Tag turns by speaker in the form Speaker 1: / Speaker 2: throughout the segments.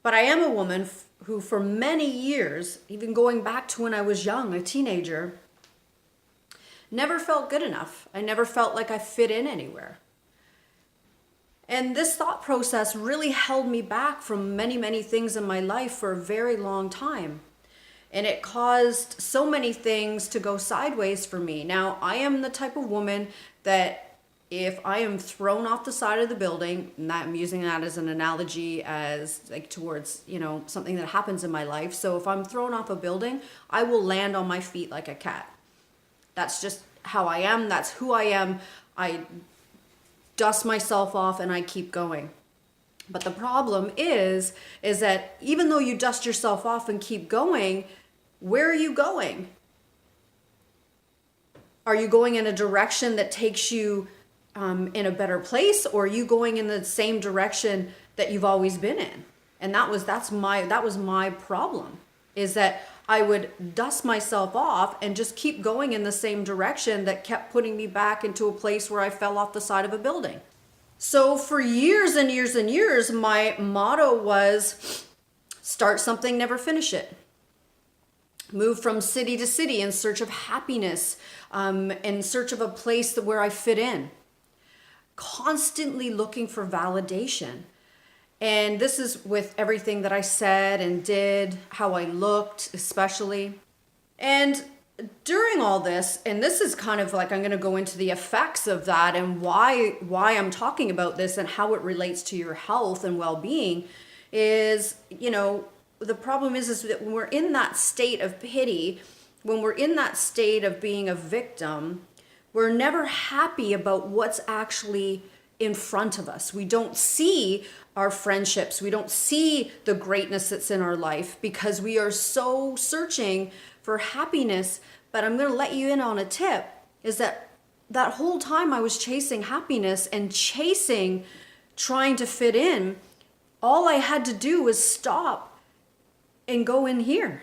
Speaker 1: But I am a woman who for many years, even going back to when I was young, a teenager, never felt good enough. I never felt like I fit in anywhere. And this thought process really held me back from many, many things in my life for a very long time. And it caused so many things to go sideways for me. Now, I am the type of woman that if I am thrown off the side of the building, and that I'm using that as an analogy as like towards, something that happens in my life. So if I'm thrown off a building, I will land on my feet like a cat. That's just how I am. That's who I am. I dust myself off and I keep going. But the problem is that even though you dust yourself off and keep going, where are you going? Are you going in a direction that takes you in a better place, or are you going in the same direction that you've always been in? And that was my problem, is that I would dust myself off and just keep going in the same direction that kept putting me back into a place where I fell off the side of a building. So for years and years and years, my motto was start something, never finish it. Move from city to city in search of happiness, in search of a place where I fit in. Constantly looking for validation. And this is with everything that I said and did, how I looked especially. And during all this, and this is kind of like I'm going to go into the effects of that and why I'm talking about this and how it relates to your health and well-being is, the problem is that when we're in that state of pity, when we're in that state of being a victim, we're never happy about what's actually in front of us. We don't see our friendships. We don't see the greatness that's in our life because we are so searching for happiness. But I'm going to let you in on a tip, is that whole time I was chasing happiness and trying to fit in, all I had to do was stop and go in here.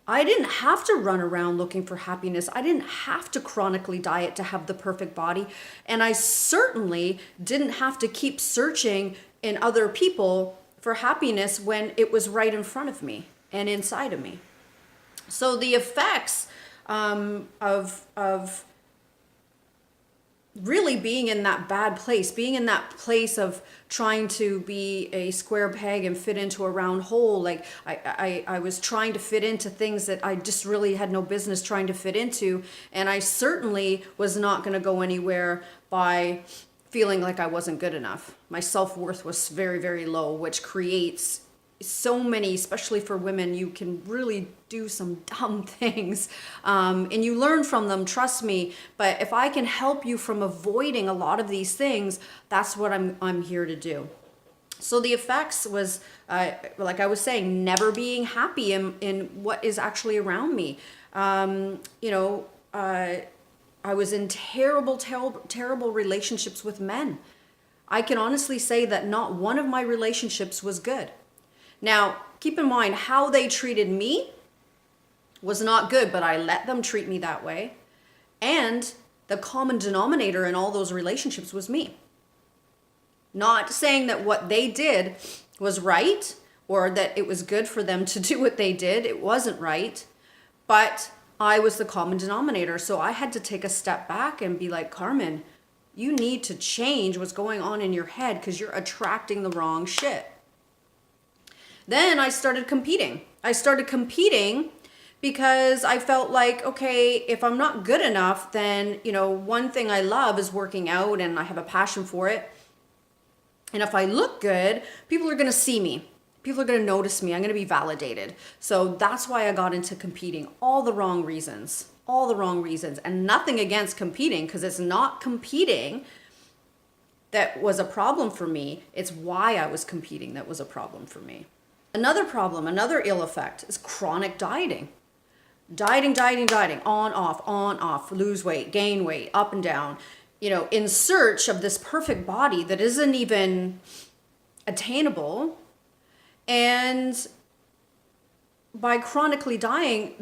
Speaker 1: I didn't have to run around looking for happiness. I didn't have to chronically diet to have the perfect body. And I certainly didn't have to keep searching in other people for happiness when it was right in front of me and inside of me. So the effects of really being in that bad place, being in that place of trying to be a square peg and fit into a round hole. Like I was trying to fit into things that I just really had no business trying to fit into. And I certainly was not going to go anywhere by feeling like I wasn't good enough. My self-worth was very, very low, which creates so many, especially for women, you can really do some dumb things and you learn from them, trust me. But if I can help you from avoiding a lot of these things, that's what I'm here to do. So the effects was, like I was saying, never being happy in what is actually around me. I was in terrible relationships with men. I can honestly say that not one of my relationships was good. Now, keep in mind how they treated me was not good, but I let them treat me that way. And the common denominator in all those relationships was me. Not saying that what they did was right or that it was good for them to do what they did. It wasn't right, but I was the common denominator. So I had to take a step back and be like, Carmen, you need to change what's going on in your head because you're attracting the wrong shit. Then I started competing. Because I felt like, okay, if I'm not good enough, then, one thing I love is working out and I have a passion for it. And if I look good, people are going to see me. People are going to notice me. I'm going to be validated. So that's why I got into competing. All the wrong reasons. And nothing against competing, because it's not competing that was a problem for me. It's why I was competing that was a problem for me. Another ill effect is chronic dieting. Dieting, on, off, lose weight, gain weight, up and down, in search of this perfect body that isn't even attainable. And by chronically dieting,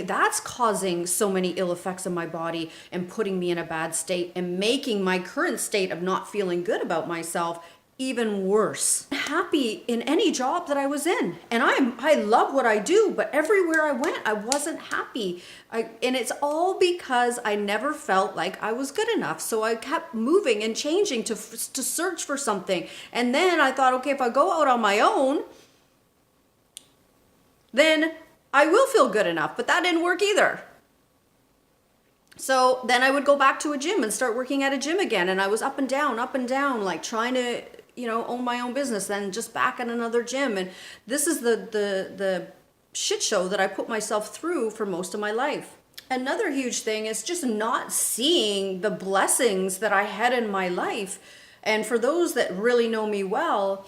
Speaker 1: that's causing so many ill effects in my body and putting me in a bad state and making my current state of not feeling good about myself even worse. Happy in any job that I was in. And I love what I do, but everywhere I went, I wasn't happy. And it's all because I never felt like I was good enough. So I kept moving and changing to search for something. And then I thought, okay, if I go out on my own, then I will feel good enough. But that didn't work either. So then I would go back to a gym and start working at a gym again. And I was up and down, like trying to, own my own business, then just back at another gym. And this is the shit show that I put myself through for most of my life. Another huge thing is just not seeing the blessings that I had in my life. And for those that really know me well,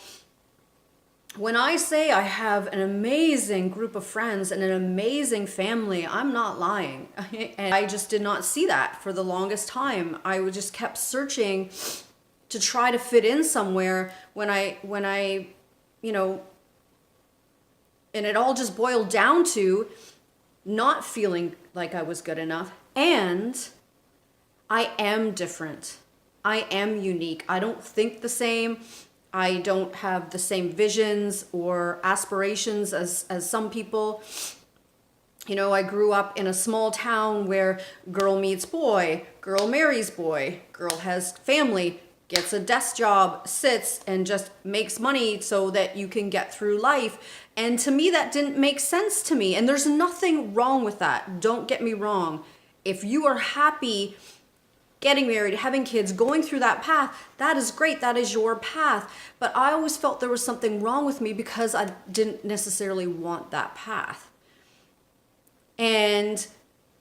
Speaker 1: when I say I have an amazing group of friends and an amazing family, I'm not lying. And I just did not see that for the longest time. I just kept searching to try to fit in somewhere when I, and it all just boiled down to not feeling like I was good enough. And I am different. I am unique. I don't think the same. I don't have the same visions or aspirations as some people. I grew up in a small town where girl meets boy, girl marries boy, girl has family, gets a desk job, sits and just makes money so that you can get through life. And to me, that didn't make sense to me. And there's nothing wrong with that. Don't get me wrong. If you are happy getting married, having kids, going through that path, that is great. That is your path. But I always felt there was something wrong with me because I didn't necessarily want that path. And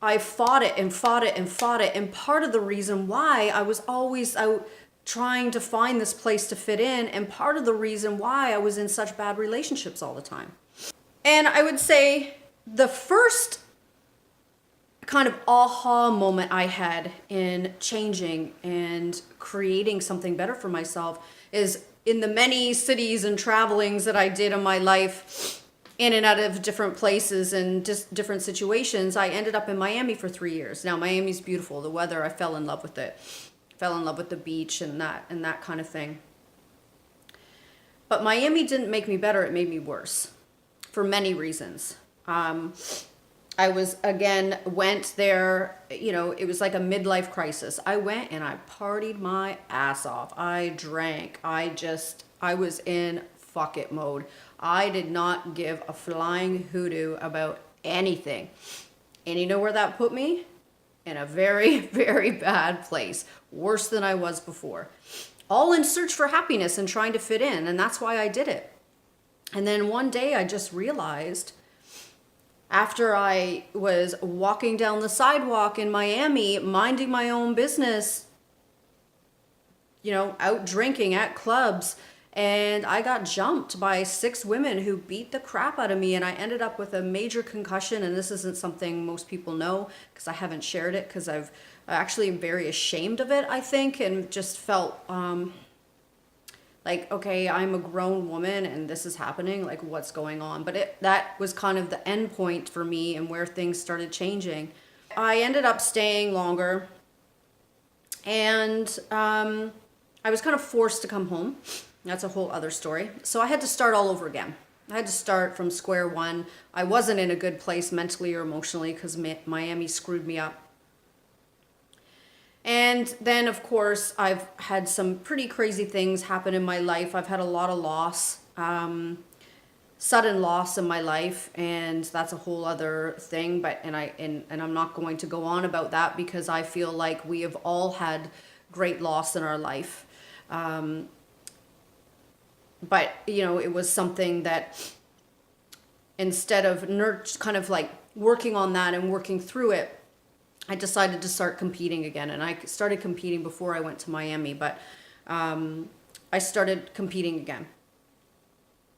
Speaker 1: I fought it and fought it and fought it. And part of the reason why I was always out trying to find this place to fit in, and part of the reason why I was in such bad relationships all the time. And I would say the first kind of aha moment I had in changing and creating something better for myself is in the many cities and travelings that I did in my life, in and out of different places and just different situations. I ended up in Miami for 3 years. Now, Miami's beautiful. The weather, I fell in love with it. Fell in love with the beach and that kind of thing. But Miami didn't make me better. It made me worse for many reasons. I went there, it was like a midlife crisis. I went and I partied my ass off. I drank. I was in fuck it mode. I did not give a flying hoodoo about anything. And you know where that put me? In a very, very bad place. Worse than I was before. All in search for happiness and trying to fit in. And that's why I did it. And then one day I just realized, after I was walking down the sidewalk in Miami, minding my own business, out drinking at clubs, and I got jumped by 6 women who beat the crap out of me, and I ended up with a major concussion. And this isn't something most people know because I haven't shared it, because I actually am very ashamed of it, I think, and just felt like, okay, I'm a grown woman and this is happening, like what's going on? But that was kind of the end point for me and where things started changing. I ended up staying longer, and I was kind of forced to come home. That's a whole other story. So I had to start all over again. I had to start from square one. I wasn't in a good place mentally or emotionally because Miami screwed me up. And then, of course, I've had some pretty crazy things happen in my life. I've had a lot of loss, sudden loss in my life, and that's a whole other thing. But I'm not going to go on about that because I feel like we have all had great loss in our life. But it was something that, instead of kind of like working on that and working through it, I decided to start competing again. And I started competing before I went to Miami, but I started competing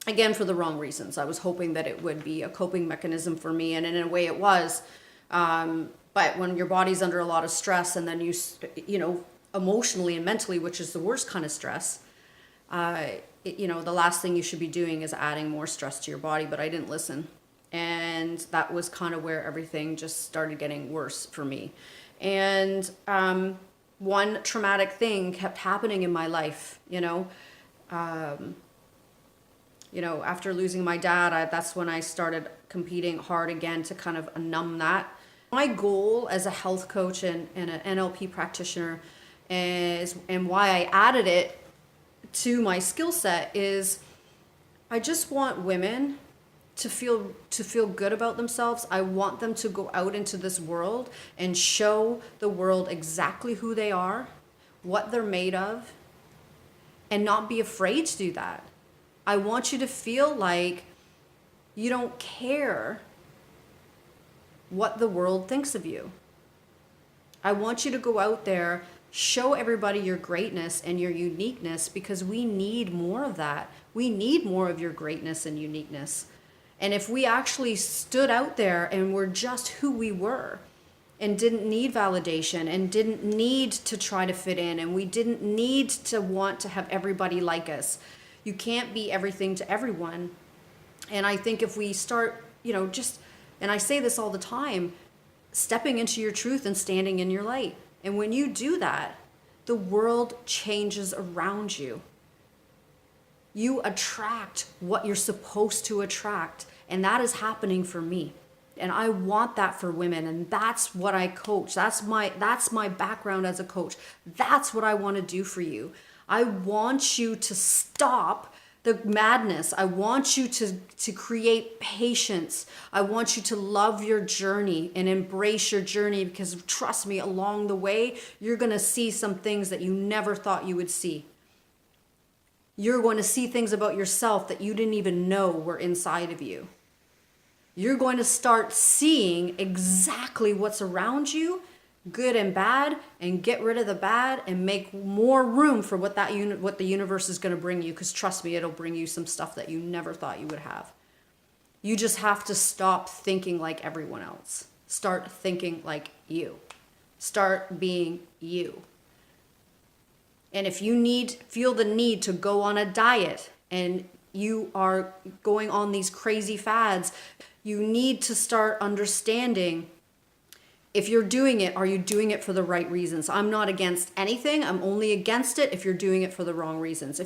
Speaker 1: again for the wrong reasons. I was hoping that it would be a coping mechanism for me, and in a way it was. But when your body's under a lot of stress, and then you emotionally and mentally, which is the worst kind of stress, the last thing you should be doing is adding more stress to your body. But I didn't listen. And that was kind of where everything just started getting worse for me. And one traumatic thing kept happening in my life, You know, after losing my dad, that's when I started competing hard again to kind of numb that. My goal as a health coach and an NLP practitioner is, and why I added it to my skill set, is I just want women to feel good about themselves. I want them to go out into this world and show the world exactly who they are, what they're made of, and not be afraid to do that. I want you to feel like you don't care what the world thinks of you. I want you to go out there, show everybody your greatness and your uniqueness, because we need more of that. We need more of your greatness and uniqueness. And if we actually stood out there and were just who we were and didn't need validation and didn't need to try to fit in, and we didn't need to want to have everybody like us. You can't be everything to everyone. And I think if we start, you know, just, and I say this all the time, stepping into your truth and standing in your light. And when you do that, the world changes around you. You attract what you're supposed to attract. And that is happening for me. And I want that for women. And that's what I coach. That's my background as a coach. That's what I want to do for you. I want you to stop the madness. I want you to create patience. I want you to love your journey and embrace your journey, because trust me, along the way, you're going to see some things that you never thought you would see. You're going to see things about yourself that you didn't even know were inside of you. You're going to start seeing exactly what's around you, good and bad, and get rid of the bad and make more room for what the universe is going to bring you, because trust me, it'll bring you some stuff that you never thought you would have. You just have to stop thinking like everyone else. Start thinking like you. Start being you. And if you feel the need to go on a diet and you are going on these crazy fads, you need to start understanding, if you're doing it, are you doing it for the right reasons? I'm not against anything. I'm only against it if you're doing it for the wrong reasons.